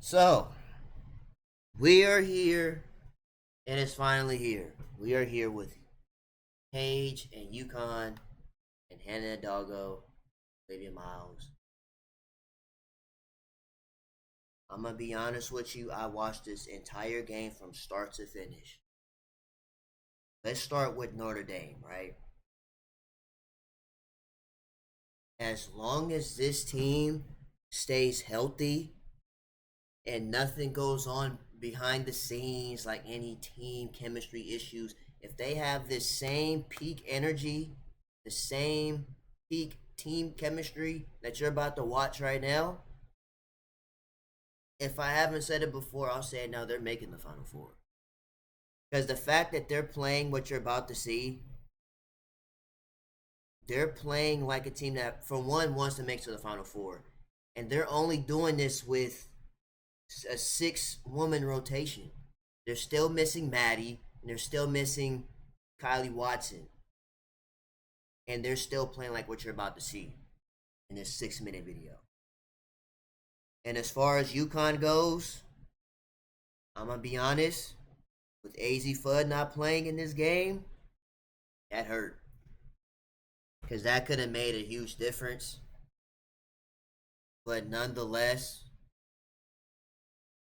So, we are here, and it's finally here. We are here with Paige and Yukon and Hannah Hidalgo, Olivia Miles. I'm going to be honest with you, I watched this entire game from start to finish. Let's start with Notre Dame, right? As long as this team stays healthy and nothing goes on behind the scenes, like any team chemistry issues, if they have this same peak energy, the same peak team chemistry that you're about to watch right now, if I haven't said it before, I'll say it now, they're making the Final Four. Because the fact that they're playing what you're about to see, they're playing like a team that, for one, wants to make it to the Final Four. And they're only doing this with a 6-woman rotation. They're still missing Maddie, and they're still missing Kylie Watson. And they're still playing like what you're about to see in this 6-minute video. And as far as UConn goes, I'm going to be honest, with AZ Fudd not playing in this game, that hurt. Because that could have made a huge difference. But nonetheless,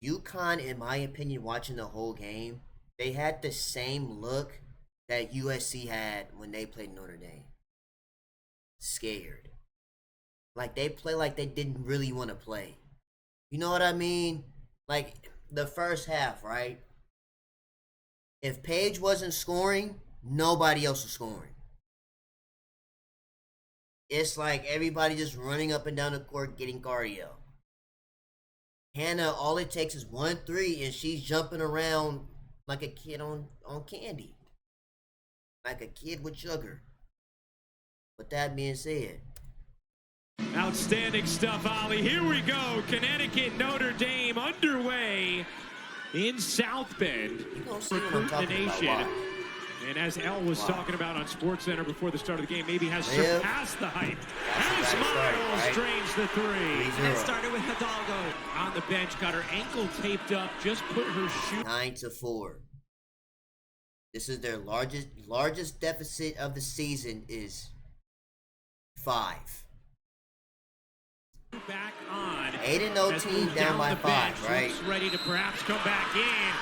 UConn, in my opinion, watching the whole game, they had the same look that USC had when they played Notre Dame. Scared. Like, they play like they didn't really want to play. You know what I mean? Like, the first half, right? If Paige wasn't scoring, nobody else was scoring. It's like everybody just running up and down the court getting cardio. Hannah, all it takes is 1-3 and she's jumping around like a kid on candy. Like a kid with sugar. With that being said, outstanding stuff, Ollie. Here we go. Connecticut, Notre Dame underway in South Bend. Recruit the nation. And as Elle was talking about on SportsCenter before the start of the game, maybe has surpassed the hype. As Miles drains the three. And it started with Hidalgo. On the bench, got her ankle taped up, just put her shoe. 9-4. This is their largest deficit of the season is 5. Back on. 8-0 team down by 5, right? Looks ready to perhaps come back in.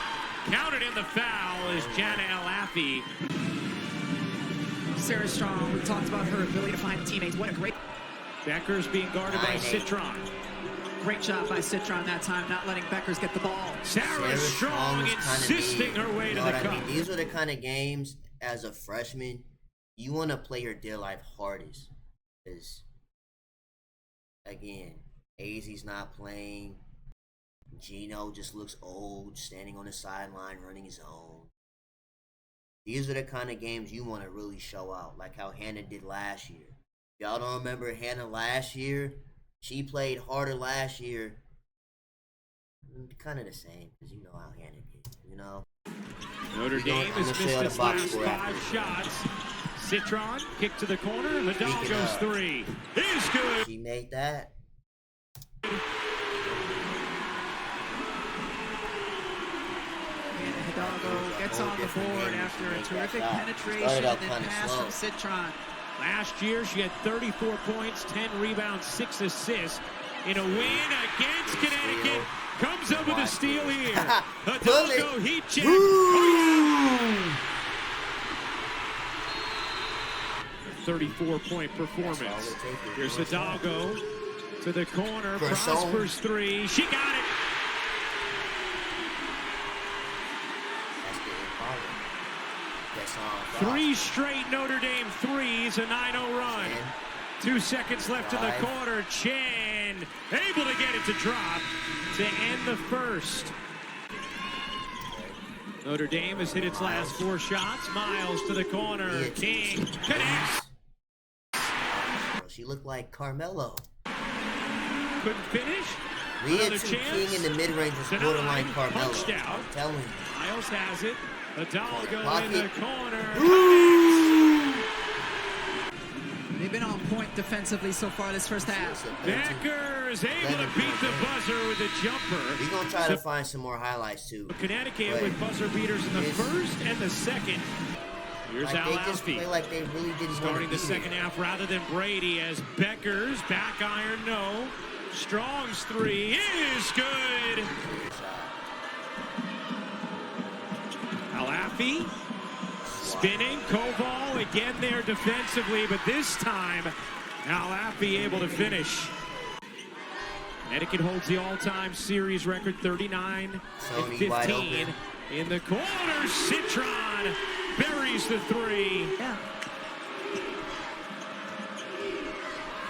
Counted in the foul is Jana El-Afi. Sarah Strong, we talked about her ability to find teammates. What a great... Bueckers being guarded by Citron. Great job by Citron that time, not letting Bueckers get the ball. Sarah Strong insisting her way to the cup. These are the kind of games, as a freshman, you want to play your dear life hardest. Because, again, AZ's not playing. Gino just looks old, standing on the sideline, running his own. These are the kind of games you want to really show out, like how Hannah did last year. Y'all don't remember Hannah last year? She played harder last year. Kind of the same, because you know how Hannah did, you know? Notre Dame has missed its last 5 shots. Citron, kick to the corner, Hidalgo's 3. Is good. She made that. Hidalgo gets on the board after a terrific penetration and then pass from Citron. Last year, she had 34 points, 10 rebounds, 6 assists in a win against Connecticut. Comes up with a steal here. Hidalgo heat check. 34-point performance. Here's Hidalgo to the corner. Prospers 3. She got it. 3 straight Notre Dame threes, a 9-0 run. 2 seconds left in the quarter. Chen able to get it to drop to end the first. Notre Dame has hit its last 4 shots. Miles to the corner. King connects. She looked like Carmelo. Couldn't finish. We had King in the mid-range was borderline Carmelo. Out. I'm telling you. Miles has it. Hidalgo in the corner. They've been on point defensively so far this first half. Bueckers is able to beat the buzzer with a jumper. We're going to try to find some more highlights, too. Connecticut with buzzer beaters in the first and the second. Here's like Al they just play like they really didn't starting the be second half rather than Brady as Bueckers, back iron, no. Strong's three is good. Alafi spinning, Koval again there defensively, but this time Alafi able to finish. Connecticut holds the all-time series record 39-15. In the corner, Citron buries the three. Yeah.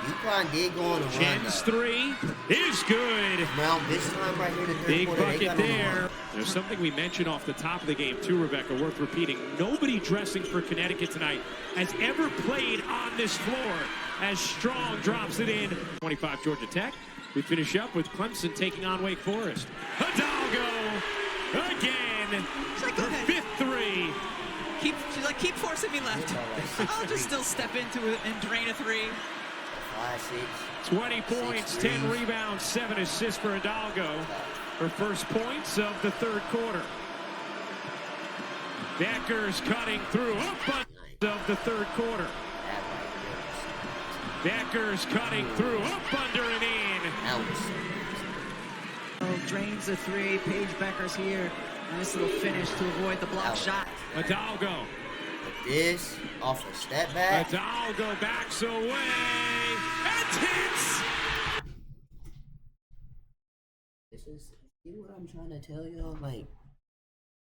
UConn did go on a run. Chen's three is good. Well, this time right here, the third Big quarter, bucket there. There's something we mentioned off the top of the game too, Rebecca, worth repeating. Nobody dressing for Connecticut tonight has ever played on this floor as Strong drops it in. 25 Georgia Tech. We finish up with Clemson taking on Wake Forest. Hidalgo again. Like, her fifth three. She's like, keep forcing me left. I'll just still step into it and drain a three. 20 points, 10 rebounds, 7 assists for Hidalgo. Her first points of the third quarter. Bueckers cutting through up of the third quarter. Bueckers cutting through up under and in. Drains the three. Paige Bueckers here. Nice little finish to avoid the block shot. Hidalgo. This off a step back. Hidalgo backs away and hits. This is see what I'm trying to tell y'all. Like,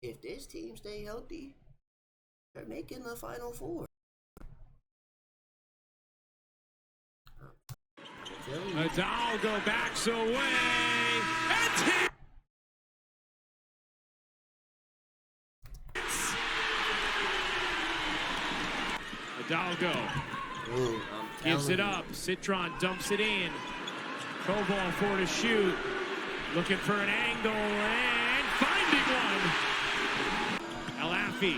if this team stay healthy, they're making the Final Four. Hidalgo backs away and hits. Hidalgo gives it up. Citron dumps it in. Koval for to shoot. Looking for an angle and finding one. Alafi,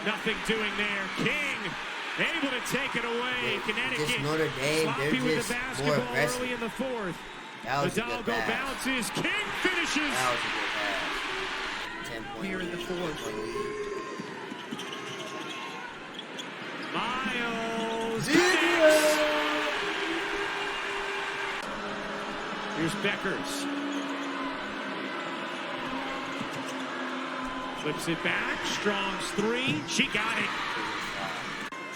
nothing doing there. King able to take it away. Connecticut just Notre Dame, sloppy with the more basketball aggressive. early in the fourth. Hidalgo bounces. King finishes. That was a good pass. 10 point Here in the fourth. Miles. Here's Bueckers. Flips it back. Strong's three. She got it.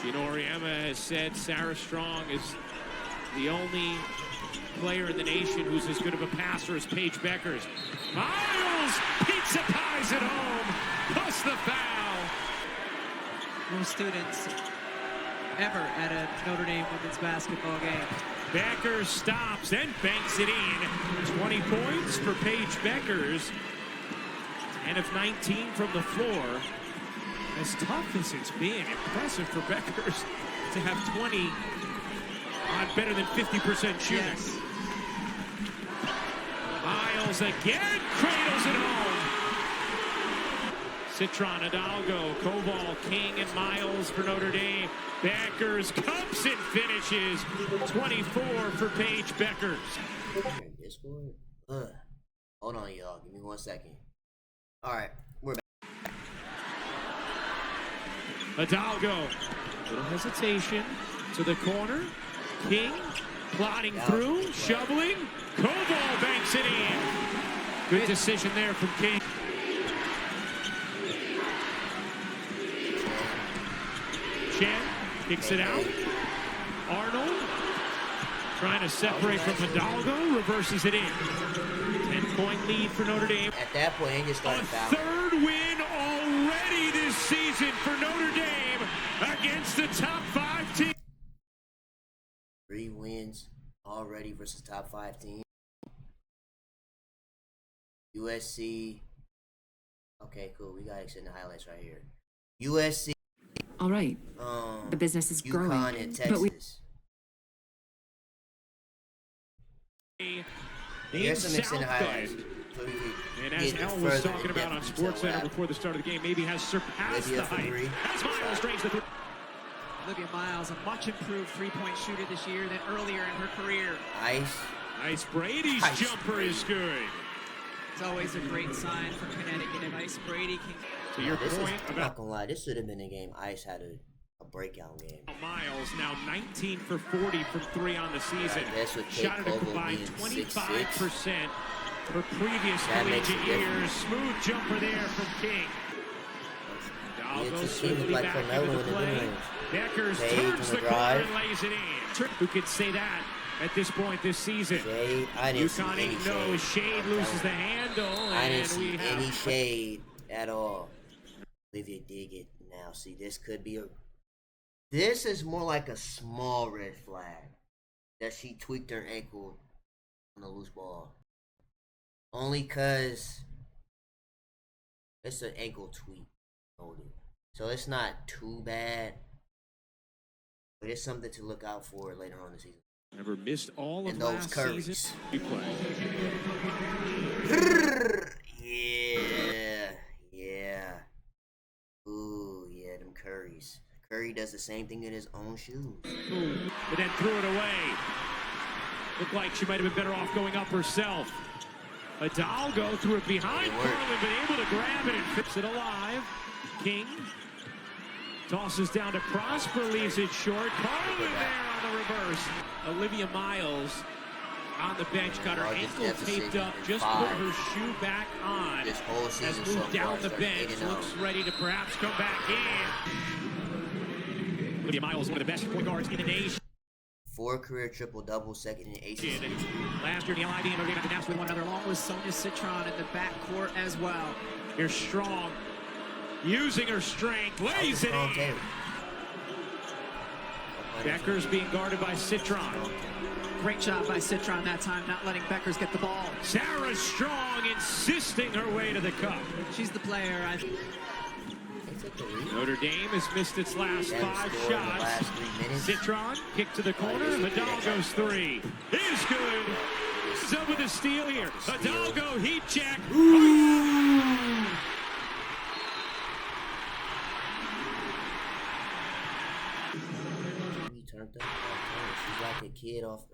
Gino Auriemma has said Sarah Strong is the only player in the nation who's as good of a passer as Paige Bueckers. Miles pizza pies it home. Plus the foul. No students ever at a Notre Dame women's basketball game. Bueckers stops and banks it in. 20 points for Paige Bueckers. 10 of 19 from the floor. As tough as it's been, impressive for Bueckers to have 20 on better than 50% shooting. Yes. Miles again cradles it home. Citron, Hidalgo, Koval, King, and Miles for Notre Dame. Bueckers comes and finishes. 24 for Paige Bueckers. Discord? Hold on, y'all. Give me 1 second. All right, we're back. Hidalgo, little hesitation to the corner. King plodding through, shoveling. Koval banks it in. Good decision there from King. Chen kicks it out. Arnold trying to separate from Hidalgo, reverses it in. 10-point lead for Notre Dame. At that point, they just started fouling. Third win already this season for Notre Dame against the top 5 team. 3 wins already versus top 5 team. USC. Okay, cool. We gotta extend the highlights right here. USC. All right. The business is growing. UConn and Texas. Here's some extended highlights. And as Al was talking about on SportsCenter before the start of the game, maybe has surpassed the height. As Miles drains the three. Olivia Miles, a much improved three-point shooter this year than earlier in her career. Nice. Ice Brady's jumper is good. It's always a great sign for Connecticut if Ice Brady can. To your point I'm not gonna lie, this should have been a game Ice had a breakout game. Miles now 19 for 40 from 3 on the season. Shot at a combined 25% for previous collegiate years. Smooth jumper there from King. Hidalgo swiftly back into the play. Bueckers turns the corner and lays it in. Who could say that at this point this season? UConn ain't no shade, loses the handle. I didn't see any shade at all. Olivia did it now. See, this could be a... This is more like a small red flag. That she tweaked her ankle on the loose ball. Only because it's an ankle tweak. So it's not too bad. But it's something to look out for later on in the season. Never missed all of those last curries. season. You play. Yeah. Ooh, yeah, them curries. Curry does the same thing in his own shoes. Ooh, but then threw it away. Looked like she might have been better off going up herself. Hidalgo threw it behind Carlin, but able to grab it and fix it alive. King tosses down to Prosper, leaves it short. Carlin there on the reverse. Olivia Miles on the bench, got her ankle taped up, just put her shoe back on. This whole has season moved down the bench, looks ready to perhaps come back in. Olivia Miles, one of the best point guards in the nation. 4 career triple-double, second in ACC. Last year, the LIV and Notre Dame announced with one another, along with Sonia Citron in the backcourt as well. Here's Strong, using her strength, lays it in. Bueckers being guarded by Citron. Great job by Citron that time, not letting Bueckers get the ball. Sarah Strong insisting her way to the cup. She's the player. Notre Dame has missed its last 5 shots. Citron, kick to the corner. Hidalgo's 3 is good. Some with the steal here. Hidalgo, heat check. She's like a kid off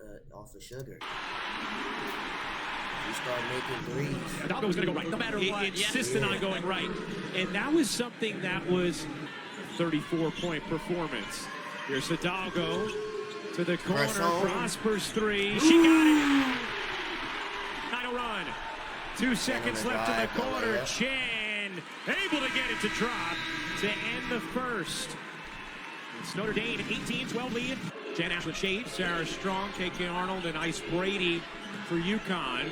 of sugar. You start making threes. Hidalgo's going to go right, no matter what. Insistent on going right. And that was something that was 34-point performance. Here's Hidalgo to the corner. Prosper's 3. She got it. Final run. 2 seconds left in the corner. Chen able to get it to drop to end the first. It's Notre Dame, 18-12 lead. Jen Ashland Shade, Sarah Strong, KK Arnold, and Ice Brady for UConn.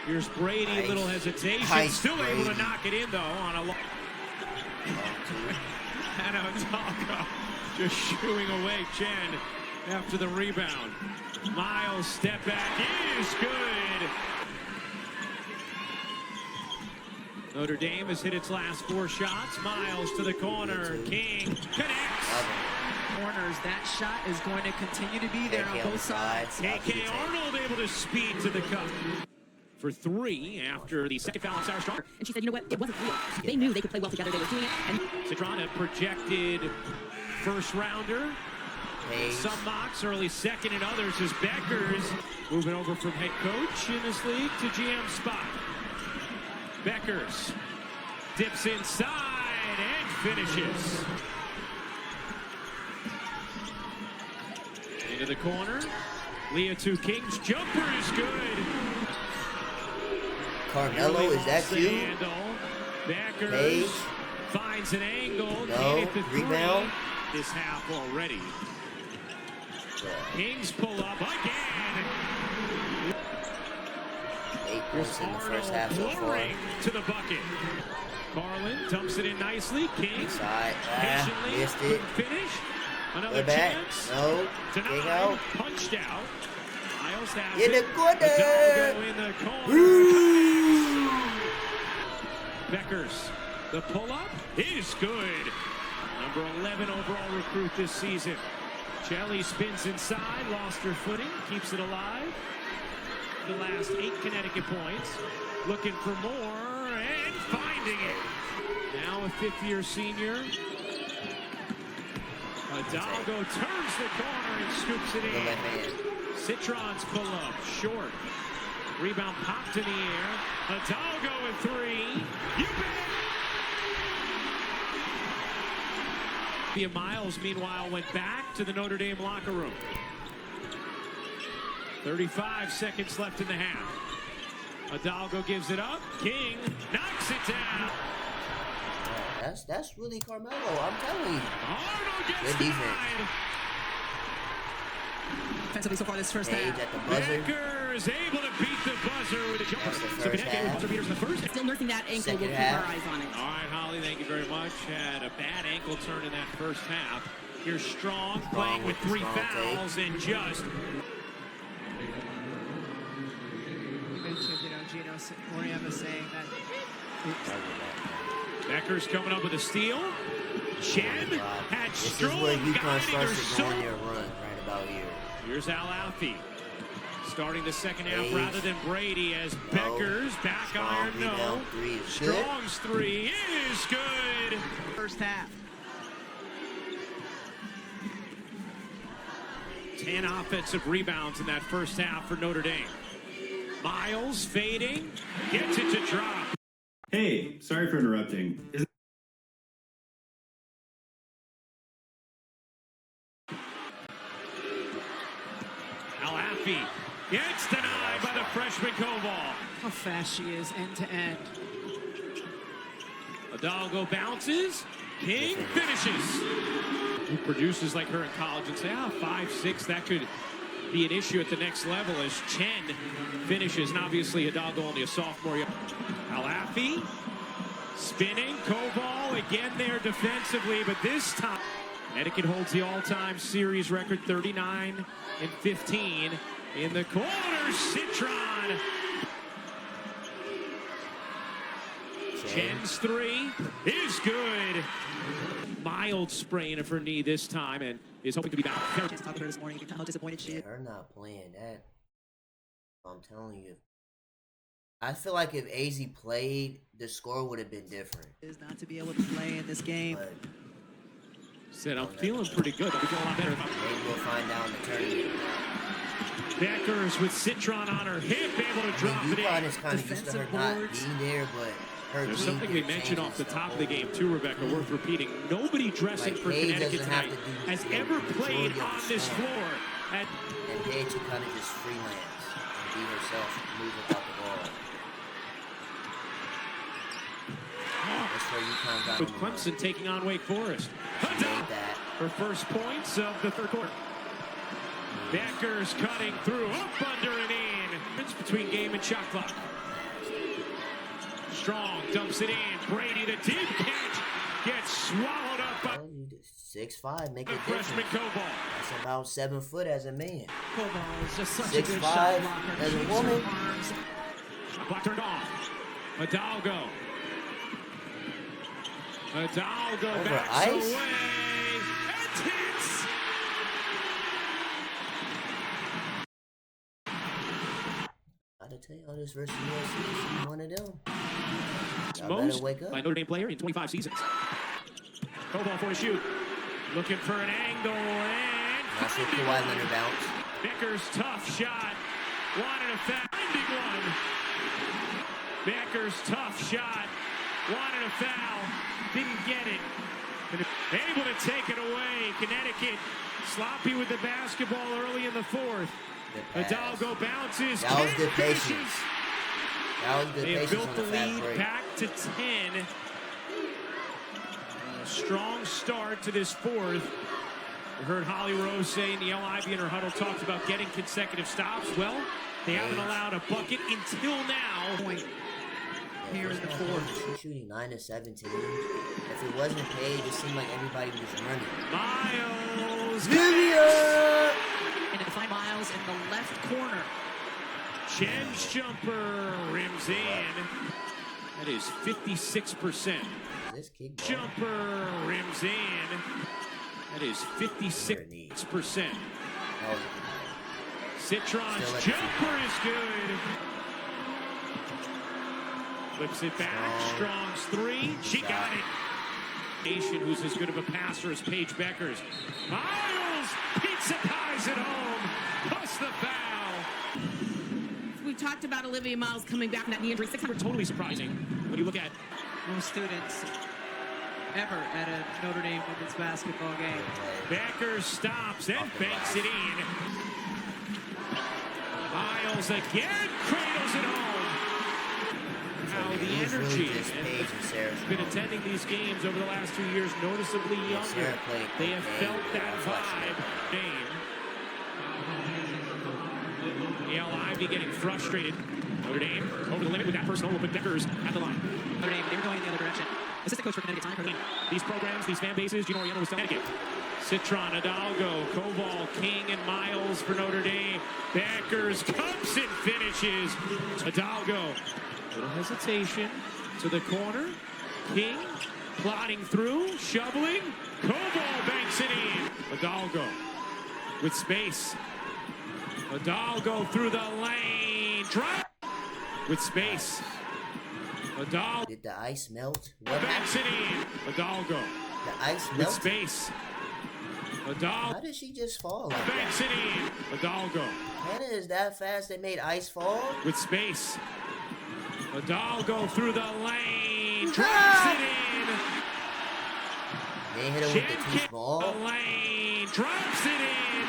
Here's Brady, little hesitation. Still able to knock it in, though, on a long... And Hidalgo just shooing away Chen after the rebound. Miles, step back, is good. Notre Dame has hit its last 4 shots. Miles to the corner. King connects. Corners, that shot is going to continue to be there on both sides. KK Arnold able to speed to the cup for 3 after the second foul on Sarah Strong. And she said, you know what, it wasn't real. They knew they could play well together, they were doing it. And Citron, a projected first rounder. Some mocks, early second in others is Bueckers. Moving over from head coach in this league to GM spot. Bueckers dips inside and finishes. Into the corner. Leah 2 Kings. Jumper is good. Carmelo, is that you? Bueckers Paige finds an angle. No, rebound. This half already. Kings pull up again. 8 points in the first half so far. To the bucket. Carlin dumps it in nicely. Kings patiently missed it. Finish. Another chance. No. Dig out. Punched out. Miles has in the corner. Hidalgo in the corner. Bueckers. The pull-up is good. Number 11 overall recruit this season. Shelley spins inside, lost her footing, keeps it alive. The last 8 Connecticut points. Looking for more and finding it. Now a 5th-year senior. Hidalgo turns the corner and scoops it in. Citron's pull-up, short. Rebound popped in the air. Hidalgo with three. You bet! Miles, meanwhile, went back to the Notre Dame locker room. 35 seconds left in the half. Hidalgo gives it up. King knocks it down. That's really Carmelo. I'm telling you. Arnold gets good defense. Defensively so far this first Paige half. at the buzzer. Bueckers able to beat the buzzer with a jumper. That's the So first half. buzzer beaters in the first. Still nursing that ankle. Second We'll keep half. our eyes on it. All right, Holly, thank you very much. Had a bad ankle turn in that first half. Here's Strong playing with three fouls and just. You mentioned, Gino Moriema saying that. Bueckers coming up with a steal. Chen had This Strong is where UConn guiding starts her to go so. on their run right about here. Here's Al Alfie starting the second half Paige. rather than Brady as Bueckers back Strong iron no. rebound three is good. Strong's three is good. First half. 10 offensive rebounds in that first half for Notre Dame. Miles fading, gets it to drop. Hey, sorry for interrupting. Al Alfie gets denied by the freshman Koval. How fast she is end to end. Hidalgo bounces. King finishes. Who produces like her in college and say, 5'6", that could be an issue at the next level as Chen finishes. And obviously Hidalgo only a sophomore. Al Alfie spinning. Koval again there defensively, but this time Connecticut holds the all-time series record 39-15 in the corner. Citron. Chen's three is good. Mild sprain of her knee this time and is hoping to be back. Just talking to her this morning. You can tell how disappointed she is. Her not playing that. I'm telling you. I feel like if AZ played, the score would have been different. Is not to be able to play in this game. But Said I'm feeling pretty good. I'll be feeling a lot better. maybe we'll find out in the tournament. Bueckers with Citron on her hip, able to drop it UConn in. is kind of used to her Defensive not boards. being there, but her There's team something we did mentioned change off the and top stuff. of the game too, Rebecca, worth repeating. Nobody dressing Like, for Paige Connecticut doesn't have tonight to do has the ever played majority of on the this scoring. floor. And Paige can kind of just freelance and be herself, move without the ball. That's where UConn got With on the Clemson taking on Wake Forest. run. She made that. Her first points of the third quarter. Bueckers cutting through, up under and in. It's between game and shot clock. Strong dumps it in. Brady, the deep catch, gets swallowed up by 6'5", make the it freshman different. Koval. That's about 7 foot as a man. Koval is just such a 6'5" good shot blocker. as a Keeps woman. her arms. Clock turned off. Hidalgo. Hidalgo Over backs ice? away. And hits. I gotta tell y'all this versus USC, she's one of them. Y'all Most better wake up. by Notre Dame player in 25 seasons. Koval for a shoot. Looking for an angle and That's what Kawhi Leonard bounce. Bueckers tough shot. Wanted a foul. 91. Bueckers tough shot. Wanted a foul. Didn't get it. Able to take it away. Connecticut sloppy with the basketball early in the fourth. Hidalgo bounces. That was good finishes. patience. That was good They have patience built on the the fast lead break. back to 10. A strong start to this fourth. We heard Holly Rose say in the LIV in her huddle talked about getting consecutive stops. Well, they haven't allowed a bucket until now. Point here in the fourth. She's shooting 9 of 17. If it wasn't Paige, it seemed like everybody was running. Miles. Vivian! And to find Miles in the left corner. Chen's jumper rims in. That is 56%. This kick Jumper rims in. That is 56%. That was Citron's Still at jumper is good. Flips it back. Strong's three. She got it. Nation, who's as good of a passer as Paige Bueckers. Miles pizza pies it home. Plus the foul. talked about Olivia Miles coming back from that knee injury. 600. Totally surprising when you look at Most students ever at a Notre Dame women's basketball game. Bueckers stops and banks it in. Miles again cradles it home. How the energy has been attending these games over the last 2 years noticeably younger. They have felt that vibe. Yale Ivy getting frustrated. Notre Dame over the limit with that personal. We'll put Bueckers at the line. Notre Dame, they were going the other direction. Assistant coach for Connecticut, Tommy. These programs, these fan bases, Gino Oriano was Connecticut. Citron, Hidalgo, Koval, King, and Miles for Notre Dame. Bueckers comes and finishes. Hidalgo, little hesitation to the corner. King plodding through, shoveling. Koval banks it in. Hidalgo with space. Hidalgo through the lane. Drop with space. Hidalgo. Did the ice melt? What banks it happened? in. Hidalgo. The ice With melted? space. Hidalgo. How did she just fall like Banks that? it in. Hidalgo. Hannah is that fast they made ice fall? With space. Hidalgo through the lane. Ah! Drops it in. They hit her with the too small? The lane. Drops it in.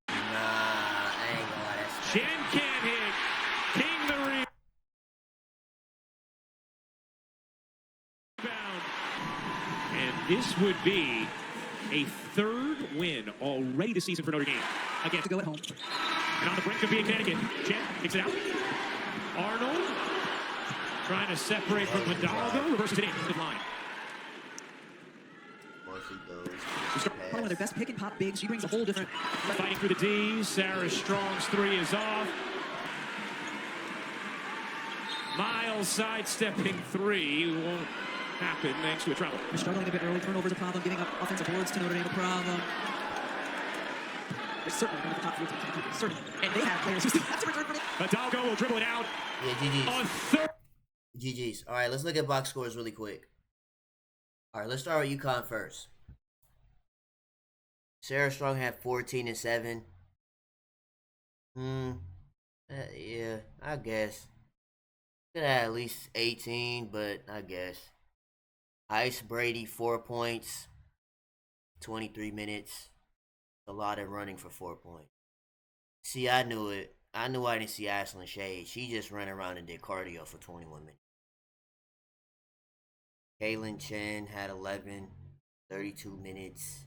Nah, I ain't gonna lie. That's Chen can't hit. King the rebound. And this would be a third win already this season for Notre Dame. Again, To go at home. and on the brink of being Connecticut. Chen kicks it out. Arnold trying to separate from Hidalgo. Reverses it in. Good line. mostly those. Probably one of their best pick and pop bigs. She brings a whole different. Fighting through the D. Sarah Strong's three is off. Miles sidestepping three won't happen thanks to a travel. They're struggling a bit early. Turnovers a problem. Giving up offensive boards to Notre Dame a problem. They're certainly one of the top 3 teams. Certainly. And they have players who still have to return from it. Hidalgo will dribble it out. Yeah, GG's. On third. GG's. All right, let's look at box scores really quick. All right, let's start with UConn first. Sarah Strong had 14 and 7. Yeah, I guess. Could have at least 18, but I guess. Ice Brady, 4 points, 23 minutes. A lot of running for 4 points. See, I knew it. I knew I didn't see Ashlyn Shade. She just ran around and did cardio for 21 minutes. Kaylin Chen had 11, 32 minutes.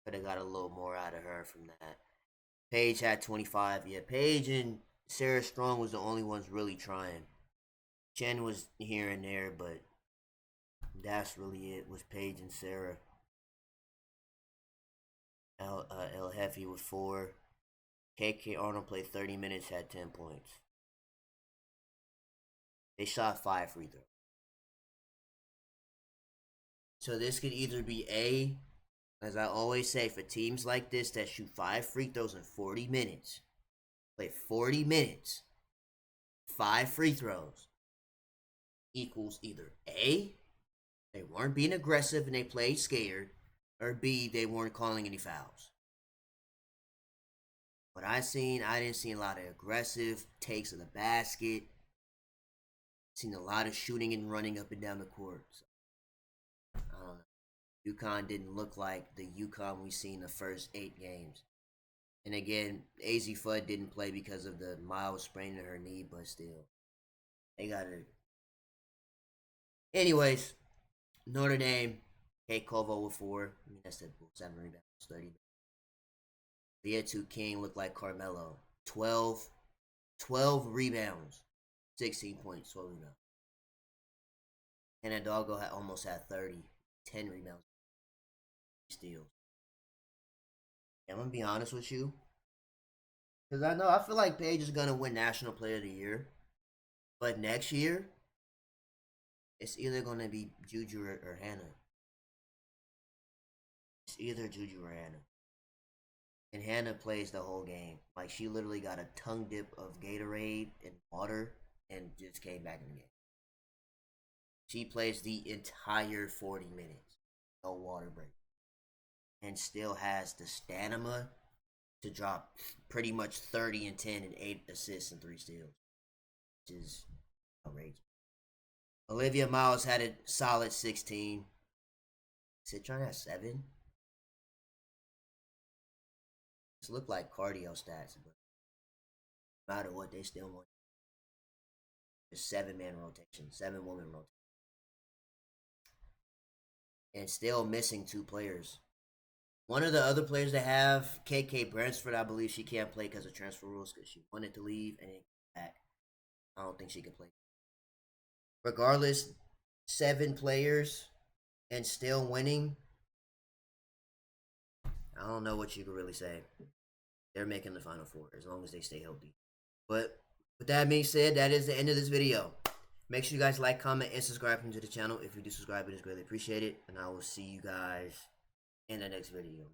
Could have got a little more out of her from that. Paige had 25. Yeah, Paige and Sarah Strong was the only ones really trying. Chen was here and there, but that's really it. Was Paige and Sarah. El Hefe with 4. KK Arnold played 30 minutes, had 10 points. They shot 5 free throws. So this could either be A, as I always say, for teams like this that shoot 5 free throws in 40 minutes, play 40 minutes, 5 free throws, equals either A, they weren't being aggressive and they played scared, or B, they weren't calling any fouls. What I didn't see a lot of aggressive takes of the basket. Seen a lot of shooting and running up and down the court. So, I don't know. UConn didn't look like the UConn we seen the first 8 games. And again, AZ Fudd didn't play because of the mild sprain in her knee, but still, they got her. Anyways, Notre Dame, Kate Koval with 4. I mean, that's the 7 rebounds, 30. Leah 2 King looked like Carmelo. 12 rebounds, 16 points, 12 rebounds. And Hidalgo almost had 30, 10 rebounds, steals. I'm gonna be honest with you, because I feel like Paige is gonna win National Player of the Year, but next year it's either gonna be Juju or Hannah. It's either Juju or Hannah. And Hannah plays the whole game. Like, she literally got a tongue dip of Gatorade and water and just came back in the game. She plays the entire 40 minutes. No water break. And still has the stamina to drop pretty much 30 and 10 and 8 assists and 3 steals. which is outrageous. Olivia Miles had a solid 16. Citron has 7. This look like cardio stats, but no matter what, they still want. Just 7-man rotation, 7-woman rotation. And still missing 2 players. One of the other players they have, KK Bransford, I believe she can't play because of transfer rules because she wanted to leave and then came back. I don't think she can play. Regardless, 7 players and still winning. I don't know what you could really say. They're making the Final Four as long as they stay healthy. But with that being said, that is the end of this video. Make sure you guys like, comment, and subscribe to the channel. If you do subscribe, it is greatly appreciated. And I will see you guys in the next video.